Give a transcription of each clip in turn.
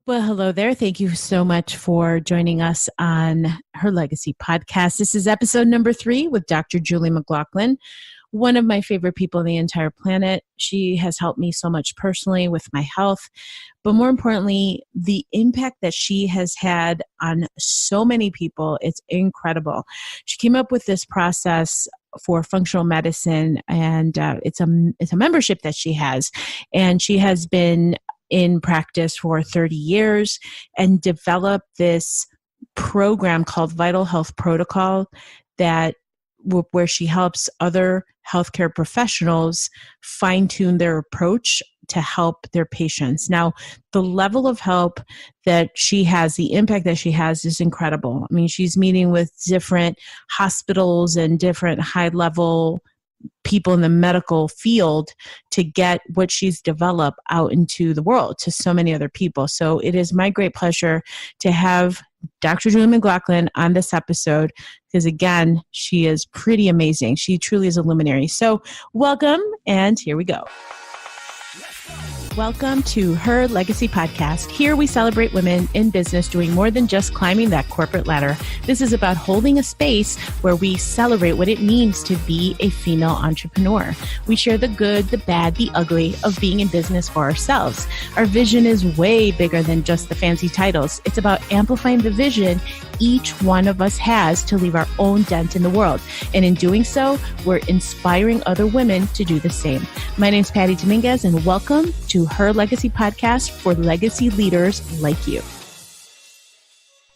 Well, hello there. Thank you so much for joining us on Her Legacy podcast. This is episode number 3 with Dr. Julie McLaughlin, one of my favorite people on the entire planet. She has helped me so much personally with my health, but more importantly, the impact that she has had on so many people, it's incredible. She came up with this process for functional medicine, and it's a membership that she has, and she has been in practice for 30 years and developed this program called Vital Health Protocol that where she helps other healthcare professionals fine-tune their approach to help their patients. Now, the level of help that she has, the impact that she has is incredible. I mean, she's meeting with different hospitals and different high-level people in the medical field to get what she's developed out into the world to so many other people. So it is my great pleasure to have Dr. Jill McLaughlin on this episode because, again, she is pretty amazing. She truly is a luminary. So welcome, and here we go. Welcome to Her Legacy Podcast. Here we celebrate women in business doing more than just climbing that corporate ladder. This is about holding a space where we celebrate what it means to be a female entrepreneur. We share the good, the bad, the ugly of being in business for ourselves. Our vision is way bigger than just the fancy titles. It's about amplifying the vision each one of us has to leave our own dent in the world. And in doing so, we're inspiring other women to do the same. My name is Patty Dominguez, and welcome to Her Legacy Podcast for legacy leaders like you.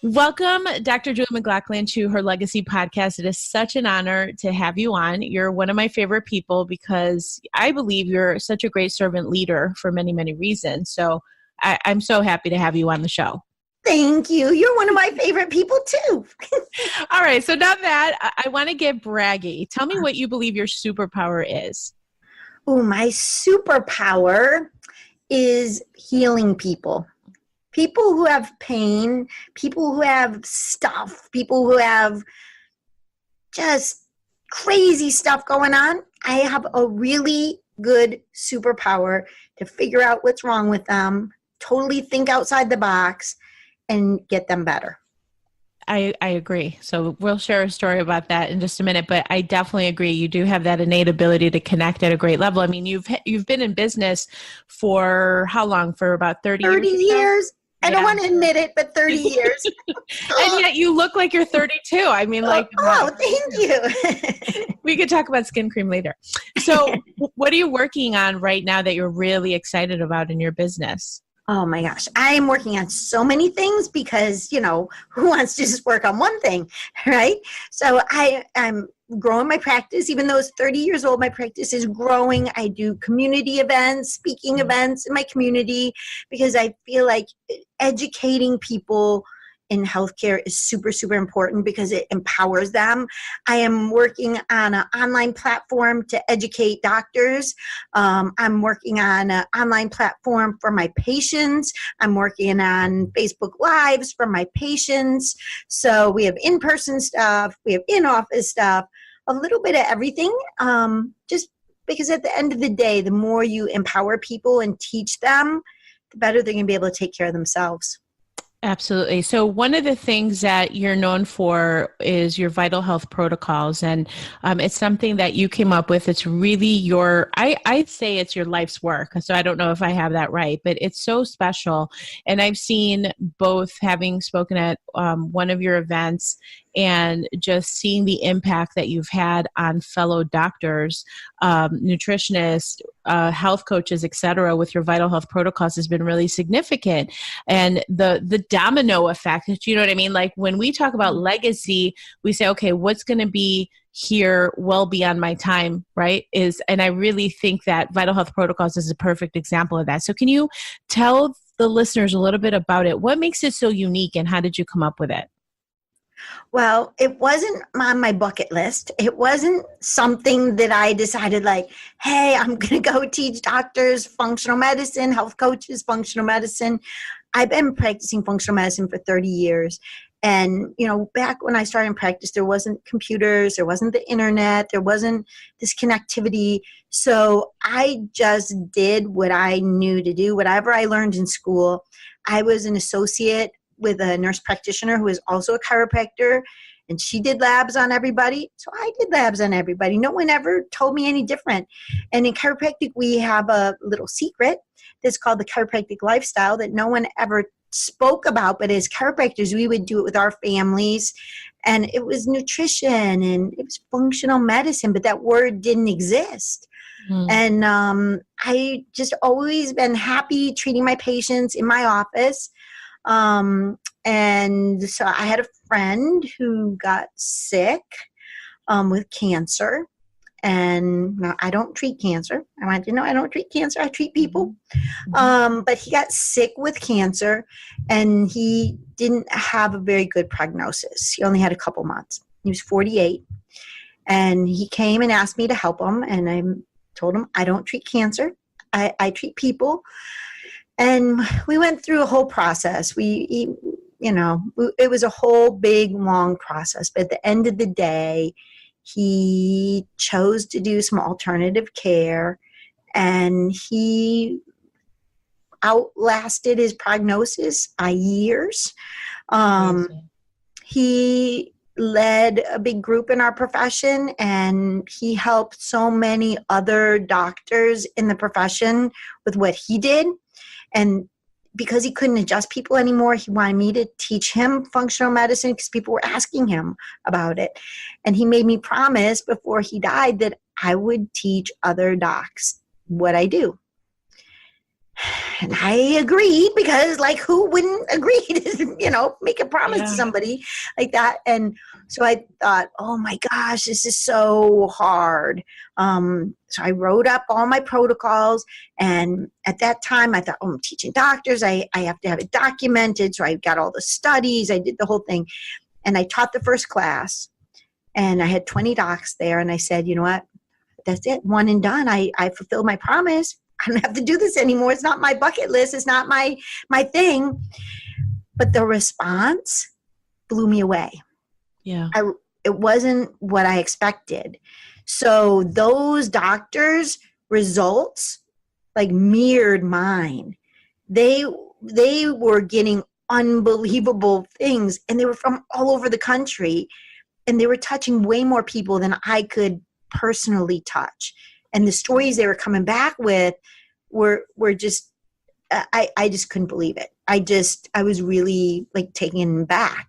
Welcome, Dr. Jill McLaughlin, to Her Legacy Podcast. It is such an honor to have you on. You're one of my favorite people because I believe you're such a great servant leader for many, many reasons. So I'm so happy to have you on the show. Thank you. You're one of my favorite people too. All right. So now that I want to get braggy, tell me what you believe your superpower is. Oh, my superpower is healing people. People who have pain, people who have stuff, people who have just crazy stuff going on. I have a really good superpower to figure out what's wrong with them, totally think outside the box, and get them better. I agree. So we'll share a story about that in just a minute, but I definitely agree. You do have that innate ability to connect at a great level. I mean, you've been in business for how long? For about 30 years? 30 years. I don't want to admit it, but 30 years. And yet you look like you're 32. I mean, like, thank you. We could talk about skin cream later. So what are you working on right now that you're really excited about in your business? Oh my gosh, I'm working on so many things because, who wants to just work on one thing, right? So I'm growing my practice. Even though it's 30 years old, my practice is growing. I do community events, speaking events in my community because I feel like educating people in healthcare is super, super important because it empowers them. I am working on an online platform to educate doctors. I'm working on an online platform for my patients. I'm working on Facebook Lives for my patients. So we have in-person stuff, we have in-office stuff, a little bit of everything. Just because at the end of the day, the more you empower people and teach them, the better they're going to be able to take care of themselves. Absolutely. So one of the things that you're known for is your vital health protocols. And it's something that you came up with. It's really I'd say it's your life's work. So I don't know if I have that right, but it's so special. And I've seen both having spoken at one of your events and just seeing the impact that you've had on fellow doctors, nutritionists, health coaches, et cetera, with your vital health protocols has been really significant. And the domino effect, you know what I mean? Like when we talk about legacy, we say, okay, what's going to be here well beyond my time, right? And I really think that vital health protocols is a perfect example of that. So can you tell the listeners a little bit about it? What makes it so unique and how did you come up with it? Well, it wasn't on my bucket list. It wasn't something that I decided like, hey, I'm going to go teach doctors functional medicine, health coaches, functional medicine. I've been practicing functional medicine for 30 years. And, back when I started in practice, there wasn't computers, there wasn't the internet, there wasn't this connectivity. So I just did what I knew to do, whatever I learned in school. I was an associate with a nurse practitioner who is also a chiropractor, and she did labs on everybody. So I did labs on everybody. No one ever told me any different. And in chiropractic, we have a little secret that's called the chiropractic lifestyle that no one ever spoke about. But as chiropractors, we would do it with our families. And it was nutrition and it was functional medicine, but that word didn't exist. And I just always been happy treating my patients in my office. And so I had a friend who got sick with cancer. And now I don't treat cancer. I want you to know I don't treat cancer. I treat people. But he got sick with cancer, and he didn't have a very good prognosis. He only had a couple months. He was 48. And he came and asked me to help him. And I told him, I don't treat cancer. I treat people. And we went through a whole process. It was a whole big, long process. But at the end of the day, he chose to do some alternative care, and he outlasted his prognosis by years. He led a big group in our profession, and he helped so many other doctors in the profession with what he did. And because he couldn't adjust people anymore, he wanted me to teach him functional medicine because people were asking him about it. And he made me promise before he died that I would teach other docs what I do. And I agreed because, like, who wouldn't agree to, make a promise to somebody like that? And so I thought, oh my gosh, this is so hard. So I wrote up all my protocols. And at that time I thought, I'm teaching doctors. I have to have it documented. So I got all the studies. I did the whole thing. And I taught the first class, and I had 20 docs there. And I said, you know what? That's it. One and done. I fulfilled my promise. I don't have to do this anymore. It's not my bucket list. It's not my thing. But the response blew me away. Yeah. It wasn't what I expected. So those doctors' results mirrored mine. They were getting unbelievable things, and they were from all over the country, and they were touching way more people than I could personally touch. And the stories they were coming back with were just, I just couldn't believe it. I was really taken back.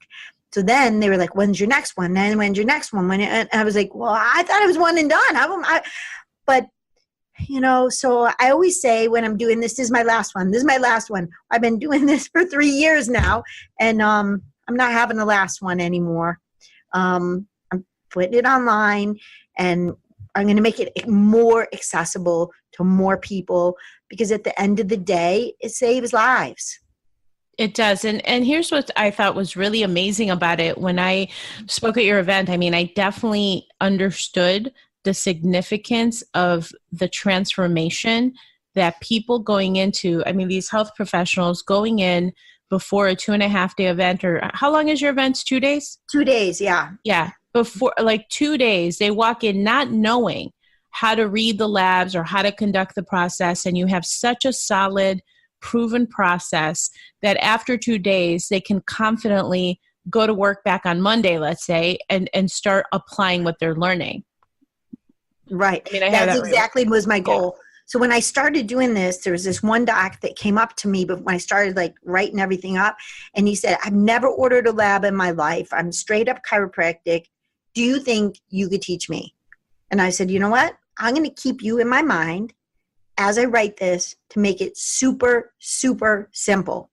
So then they were like, when's your next one? Then when's your next one? And I was like, well, I thought it was one and done. But so I always say when I'm doing this is my last one. This is my last one. I've been doing this for 3 years now, and I'm not having the last one anymore. I'm putting it online, and I'm going to make it more accessible to more people, because at the end of the day, it saves lives. It does. And here's what I thought was really amazing about it. When I spoke at your event, I definitely understood the significance of the transformation that people going into, these health professionals going in before a 2.5-day event, or how long is your event? 2 days? 2 days. Yeah. Yeah. Before 2 days, they walk in not knowing how to read the labs or how to conduct the process. And you have such a solid, proven process that after 2 days, they can confidently go to work back on Monday, let's say, and start applying what they're learning. Right. That's exactly was my goal. Yeah. So when I started doing this, there was this one doc that came up to me, but when I started writing everything up, and he said, I've never ordered a lab in my life. I'm straight up chiropractic. Do you think you could teach me? And I said, you know what? I'm going to keep you in my mind as I write this to make it super, super simple.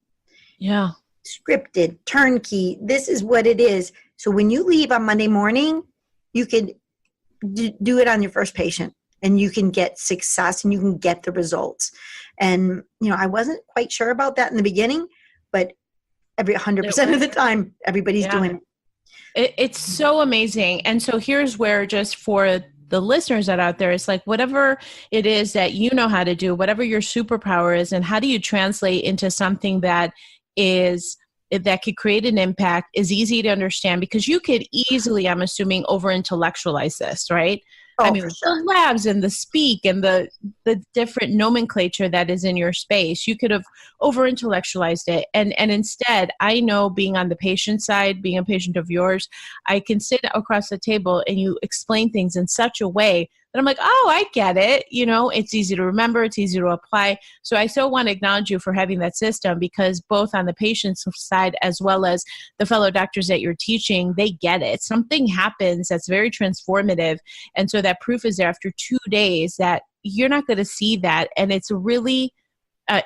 Yeah. Scripted, turnkey. This is what it is. So when you leave on Monday morning, you could do it on your first patient, and you can get success and you can get the results. And, I wasn't quite sure about that in the beginning, but every 100% of the time, everybody's doing it. It's so amazing. And so here's where, just for the listeners that are out there, it's whatever it is that you know how to do, whatever your superpower is, and how do you translate into something that could create an impact, is easy to understand, because you could easily, I'm assuming, over intellectualize this, right? I Oh, mean, for with sure. the labs and the speak and the different nomenclature that is in your space, you could have over intellectualized it. And instead, I know, being on the patient side, being a patient of yours, I can sit across the table and you explain things in such a way that I'm like, oh, I get it. It's easy to remember, it's easy to apply. So I so want to acknowledge you for having that system, because both on the patient's side as well as the fellow doctors that you're teaching, they get it. Something happens that's very transformative. And so that proof is there after 2 days that you're not going to see that. And it's really,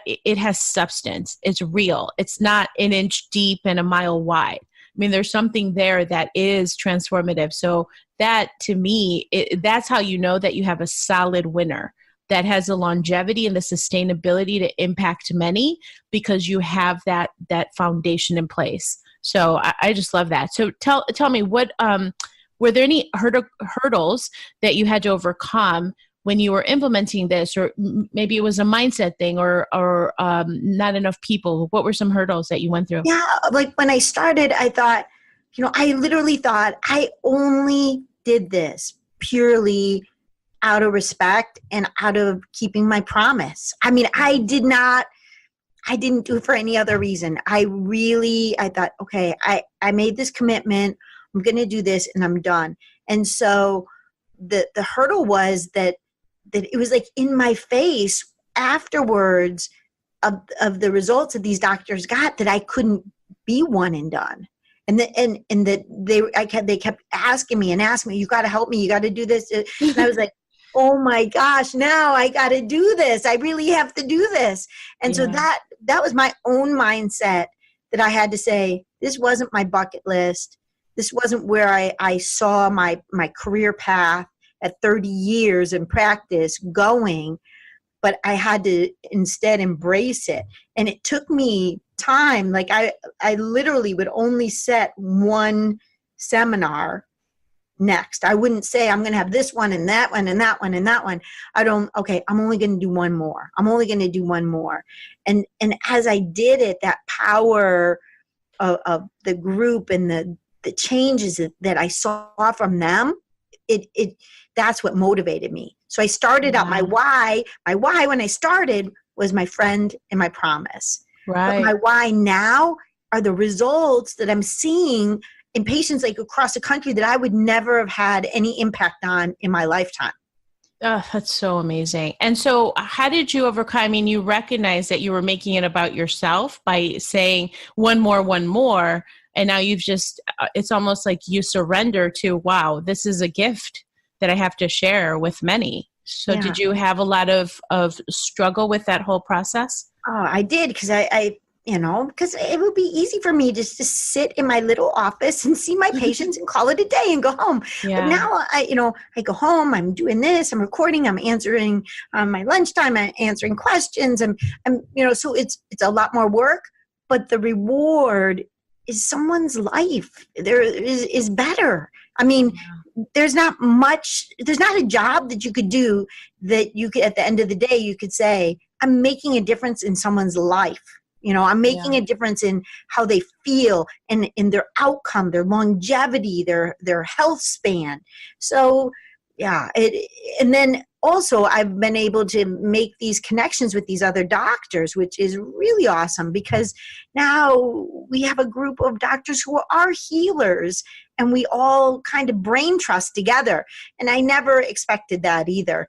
it has substance. It's real. It's not an inch deep and a mile wide. I mean, there's something there that is transformative. So that, to me, that's how you know that you have a solid winner that has the longevity and the sustainability to impact many, because you have that foundation in place. So I just love that. So tell me, what were there any hurdles that you had to overcome when you were implementing this, or maybe it was a mindset thing, or not enough people? What were some hurdles that you went through? Yeah, like when I started, I thought, I literally thought I only did this purely out of respect and out of keeping my promise. I mean, I didn't do it for any other reason. I thought, okay, I made this commitment. I'm going to do this and I'm done. And so the hurdle was that it was like in my face afterwards of the results that these doctors got, that I couldn't be one and done. And that they kept asking me, you got to help me. You got to do this. And I was like, oh my gosh, now I got to do this. I really have to do this. And so that was my own mindset, that I had to say, this wasn't my bucket list. This wasn't where I saw my career path at 30 years in practice going, but I had to instead embrace it. And it took me time. Like I literally would only set one seminar next. I wouldn't say I'm going to have this one and that one and that one and that one. I'm only going to do one more. I'm only going to do one more. And as I did it, that power of the group and the changes that I saw from them, that's what motivated me. So I started out my why when I started was my friend and my promise. Right. But my why now are the results that I'm seeing in patients like across the country that I would never have had any impact on in my lifetime. Oh, that's so amazing. And so how did you overcome? I mean, you recognize that you were making it about yourself by saying one more. And now you've just, it's almost like you surrender to, wow, this is a gift that I have to share with many. So did you have a lot of struggle with that whole process? Oh, I did, because because it would be easy for me just to sit in my little office and see my patients and call it a day and go home. Yeah. But now I go home, I'm doing this, I'm recording, I'm answering my lunchtime, I'm answering questions. I'm so it's a lot more work, but the reward is someone's life. There is better. I mean, there's not a job that you could do that you could, at the end of the day, you could say, I'm making a difference in someone's life. I'm making a difference in how they feel and in their outcome, their longevity, their health span. So, and then also I've been able to make these connections with these other doctors, which is really awesome, because now we have a group of doctors who are healers and we all kind of brain trust together. And I never expected that either.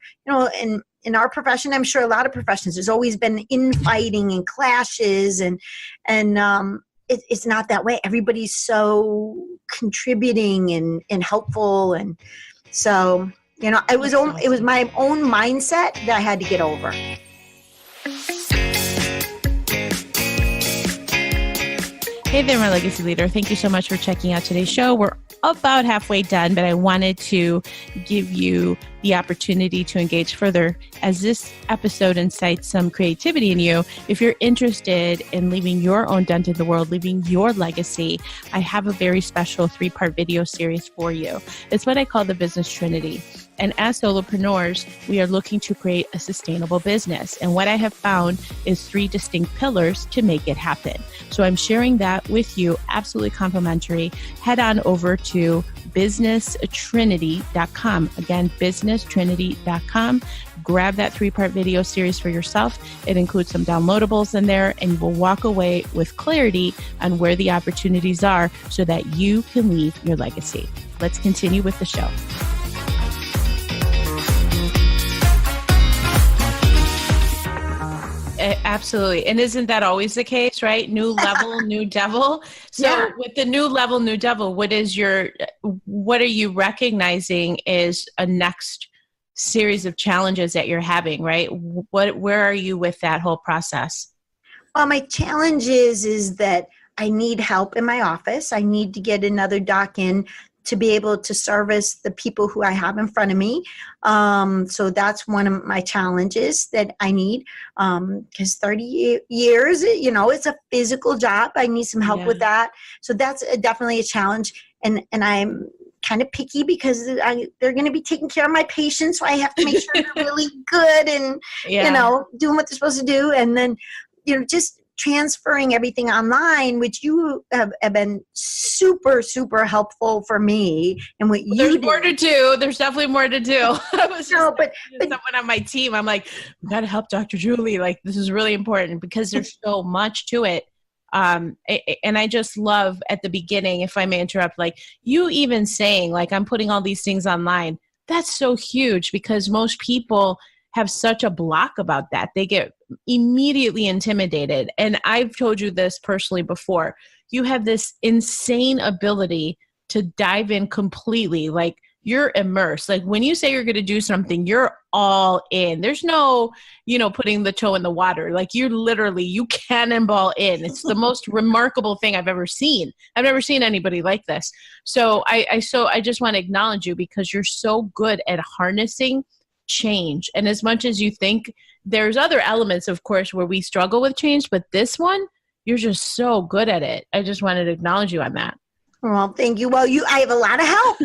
In our profession, I'm sure a lot of professions, there's always been infighting and clashes, and it's not that way. Everybody's so contributing and helpful, and so it was my own mindset that I had to get over. Hey there, my legacy leader. Thank you so much for checking out today's show. We're about halfway done, but I wanted to give you the opportunity to engage further, as this episode incites some creativity in you. If you're interested in leaving your own dent in the world, leaving your legacy, I have a very special 3-part video series for you. It's what I call the Business Trinity. And as solopreneurs, we are looking to create a sustainable business. And what I have found is 3 distinct pillars to make it happen. So I'm sharing that with you, absolutely complimentary. Head on over to businesstrinity.com. Again, businesstrinity.com. Grab that 3-part video series for yourself. It includes some downloadables in there, and you will walk away with clarity on where the opportunities are so that you can leave your legacy. Let's continue with the show. Absolutely. And isn't that always the case, right? New level, new devil. So with the new level, new devil, what are you recognizing is a next series of challenges that you're having, right? Where are you with that whole process? Well, my challenge is that I need help in my office. I need to get another doc in to be able to service the people who I have in front of me. So that's one of my challenges that I need. Because 30 years, it's a physical job. I need some help with that. So that's definitely a challenge. And I'm kind of picky because they're going to be taking care of my patients. So I have to make sure they're really good and, doing what they're supposed to do. And then, just transferring everything online, which you have been super, super helpful for me. And what there's more to do. There's definitely more to do. I was but someone on my team. I'm like, we got to help Dr. Julie. Like, this is really important because there's so much to it. And I just love at the beginning, if I may interrupt, like you even saying like, I'm putting all these things online. That's so huge because most people have such a block about that. They get immediately intimidated. And I've told you this personally before. You have this insane ability to dive in completely. Like you're immersed. Like when you say you're going to do something, you're all in. There's no, putting the toe in the water. Like you cannonball in. It's the most remarkable thing I've ever seen. I've never seen anybody like this. So I just want to acknowledge you because you're so good at harnessing change. And as much as you think there's other elements, of course, where we struggle with change, but this one, you're just so good at it. I just wanted to acknowledge you on that. Well, thank you. Well, I have a lot of help,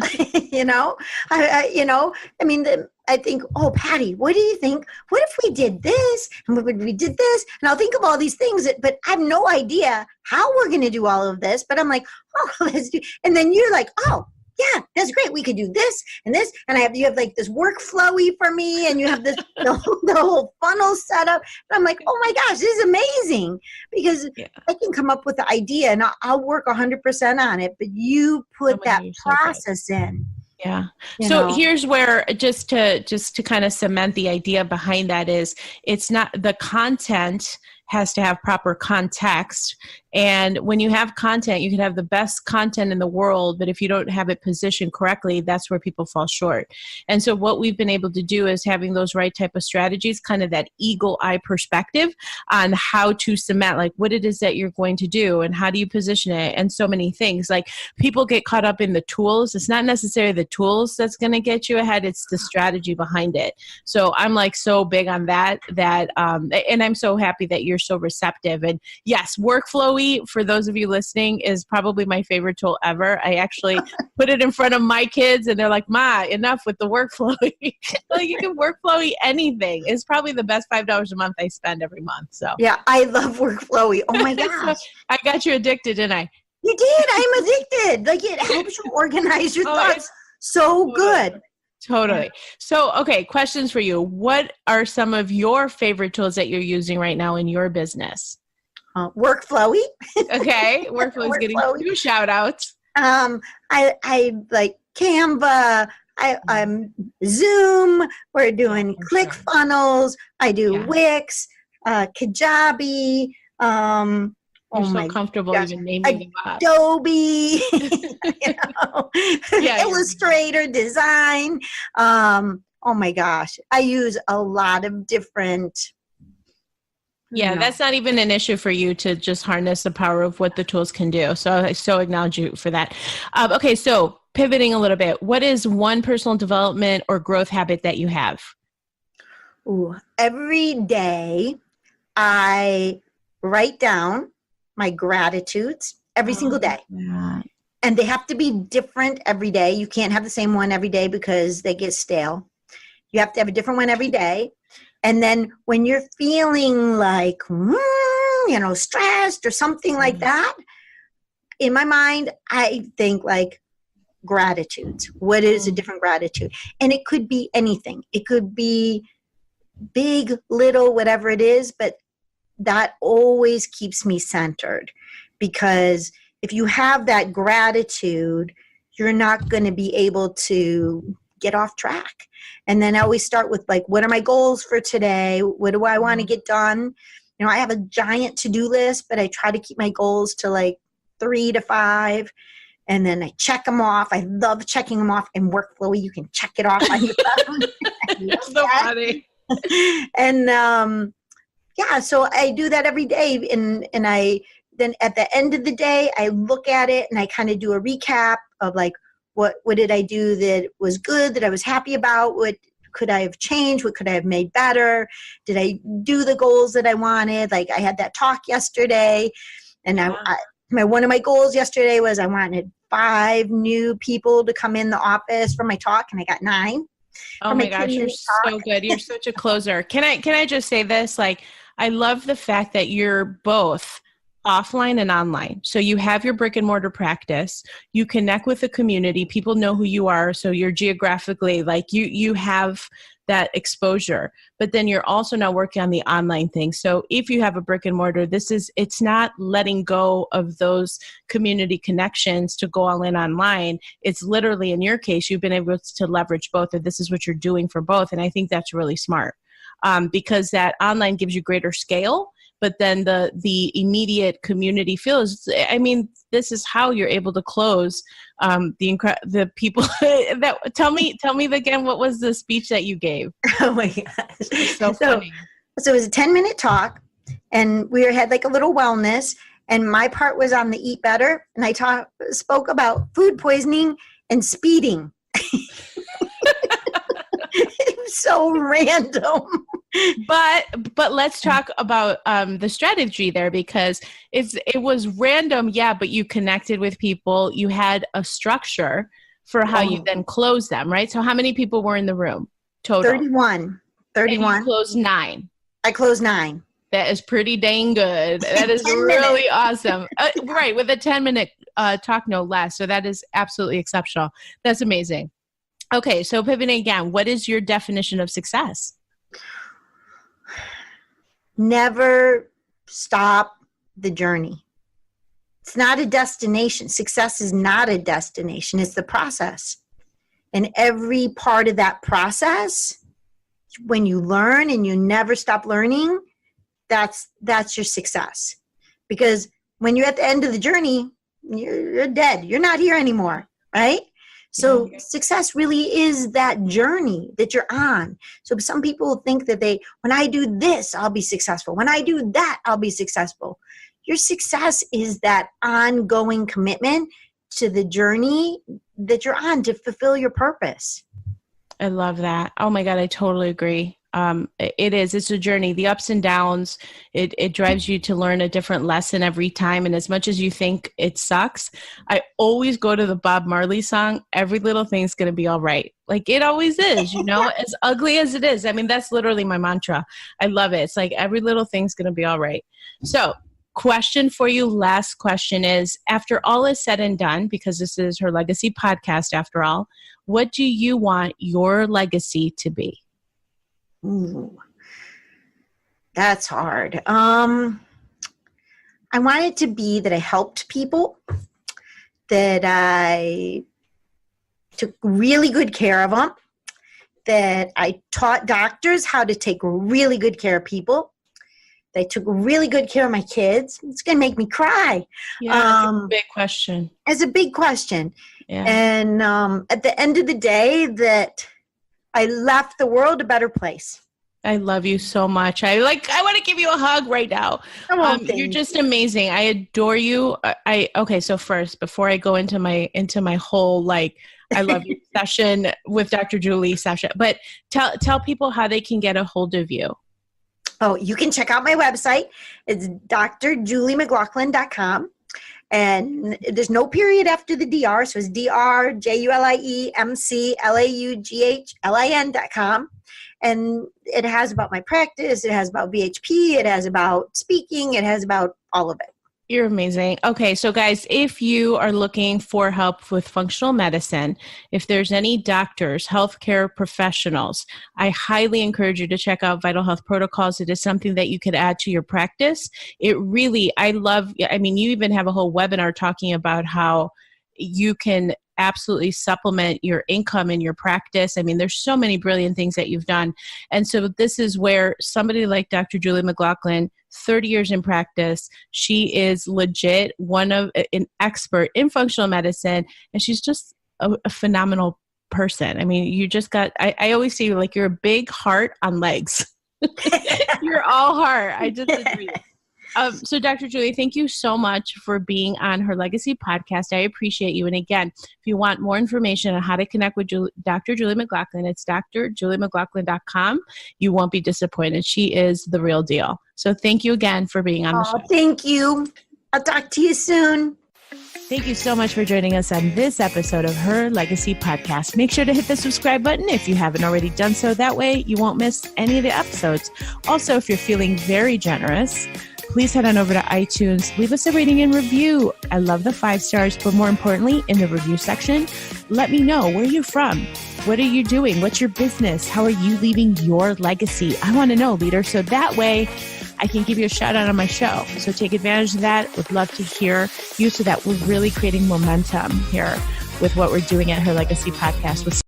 I think, oh, Patty, what do you think? What if we did this? And what if we did this? And I'll think of all these things, but I have no idea how we're going to do all of this. But I'm like, oh, let's do. And then you're like, oh, yeah, that's great. We could do this and this. And you have like this workflowy for me and you have this, the whole funnel set up. And I'm like, oh my gosh, this is amazing because I can come up with the idea and I'll work 100% on it, but you put that process in. Yeah. So here's where just to kind of cement the idea behind that is it's not the content has to have proper context. And when you have content, you can have the best content in the world, but if you don't have it positioned correctly, that's where people fall short. And so what we've been able to do is having those right type of strategies, kind of that eagle eye perspective on how to cement, like what it is that you're going to do and how do you position it and so many things. Like people get caught up in the tools. It's not necessarily the tools that's going to get you ahead. It's the strategy behind it. So I'm like so big on that, and I'm so happy that you're so receptive. And yes, workflowy, for those of you listening, is probably my favorite tool ever. I actually put it in front of my kids and they're like, Ma, enough with the workflowy. Like you can workflowy anything. It's probably the best $5 a month I spend every month. So yeah, I love workflowy. Oh my gosh. I got you addicted, didn't I? You did. I'm addicted. Like it helps you organize your thoughts so good. Totally. So, okay, questions for you. What are some of your favorite tools that you're using right now in your business? Workflowy. Okay, Workflowy's getting 2 shout outs. I like Canva. I'm Zoom. We're doing ClickFunnels. I do Wix, Kajabi. You're so comfortable even naming them up. Adobe, Illustrator, design. Oh my gosh. I use a lot of different. Yeah, that's not even an issue for you to just harness the power of what the tools can do. So I so acknowledge you for that. Okay, so pivoting a little bit, what is one personal development or growth habit that you have? Ooh, every day I write down my gratitudes every single day. And they have to be different every day. You can't have the same one every day because they get stale. You have to have a different one every day. And then when you're feeling like, stressed or something like that, in my mind, I think like gratitudes. What is a different gratitude? And it could be anything. It could be big, little, whatever it is, but that always keeps me centered, because if you have that gratitude, you're not going to be able to get off track. And then I always start with like, what are my goals for today? What do I want to get done? I have a giant to-do list, but I try to keep my goals to like 3 to 5. And then I check them off. I love checking them off in workflow. You can check it off on your phone. That's so funny. And so I do that every day. And I then at the end of the day, I look at it and I kind of do a recap of like, what did I do that was good, that I was happy about? What could I have changed? What could I have made better? Did I do the goals that I wanted? Like I had that talk yesterday, and one of my goals yesterday was I wanted 5 new people to come in the office for my talk, and I got 9. Oh my gosh, you're so good. You're such a closer. Can I just say this? Like, I love the fact that you're both offline and online. So you have your brick and mortar practice, you connect with the community, people know who you are. So you're geographically like you have that exposure, but then you're also now working on the online thing. So if you have a brick and mortar, it's not letting go of those community connections to go all in online. It's literally, in your case, you've been able to leverage both, and this is what you're doing for both. And I think that's really smart, because that online gives you greater scale. But then the immediate community feels, this is how you're able to close the people that tell me again, what was the speech that you gave? Oh my gosh. So funny. So it was a 10-minute talk, and we had like a little wellness, and my part was on the Eat Better, and I spoke about food poisoning and speeding. It was so random. But let's talk about the strategy there, because it was random, but you connected with people. You had a structure for how you then close them, right? So how many people were in the room total? 31. And you closed 9. I closed 9. That is pretty dang good. That is really awesome. Right, with a 10-minute talk, no less. So that is absolutely exceptional. That's amazing. Okay, so pivoting again, what is your definition of success? Never stop the journey. It's not a destination. Success is not a destination. It's the process. And every part of that process, when you learn and you never stop learning, that's your success. Because when you're at the end of the journey, you're dead. You're not here anymore, right? So success really is that journey that you're on. So some people think that when I do this, I'll be successful. When I do that, I'll be successful. Your success is that ongoing commitment to the journey that you're on to fulfill your purpose. I love that. Oh my God, I totally agree. It's a journey, the ups and downs. It drives you to learn a different lesson every time. And as much as you think it sucks, I always go to the Bob Marley song, every little thing's going to be all right. Like it always is, as ugly as it is. That's literally my mantra. I love it. It's like every little thing's going to be all right. So question for you, last question is, after all is said and done, because this is her legacy podcast after all, what do you want your legacy to be? Ooh, that's hard. I want it to be that I helped people, that I took really good care of them, that I taught doctors how to take really good care of people, that I took really good care of my kids. It's going to make me cry. Yeah, it's a big question. It's a big question. Yeah. And at the end of the day, that I left the world a better place. I love you so much. I want to give you a hug right now. You're just amazing. I adore you. Okay. So first, before I go into my whole, I love you session with Dr. Julie session, but tell people how they can get a hold of you. Oh, you can check out my website. It's drjuliemclaughlin.com. And there's no period after the DR. So it's drjuliemclaughlin.com. And it has about my practice. It has about VHP. It has about speaking. It has about all of it. You're amazing. Okay, so guys, if you are looking for help with functional medicine, if there's any doctors, healthcare professionals, I highly encourage you to check out Vital Health Protocols. It is something that you could add to your practice. It really, you even have a whole webinar talking about how you can absolutely supplement your income in your practice. There's so many brilliant things that you've done. And so this is where somebody like Dr. Julie McLaughlin, 30 years in practice, she is legit an expert in functional medicine, and she's just a phenomenal person. You just got, I always say like you're a big heart on legs. You're all heart. I just agree. So Dr. Julie, thank you so much for being on Her Legacy podcast. I appreciate you. And again, if you want more information on how to connect with Dr. Julie McLaughlin, it's drjuliemclaughlin.com. You won't be disappointed. She is the real deal. So thank you again for being on the show. Thank you. I'll talk to you soon. Thank you so much for joining us on this episode of Her Legacy Podcast. Make sure to hit the subscribe button if you haven't already done so. That way you won't miss any of the episodes. Also, if you're feeling very generous, please head on over to iTunes. Leave us a rating and review. I love the 5 stars, but more importantly, in the review section, let me know, where are you from? What are you doing? What's your business? How are you leaving your legacy? I want to know, leader. So that way I can give you a shout out on my show. So take advantage of that. Would love to hear you so that we're really creating momentum here with what we're doing at Her Legacy Podcast with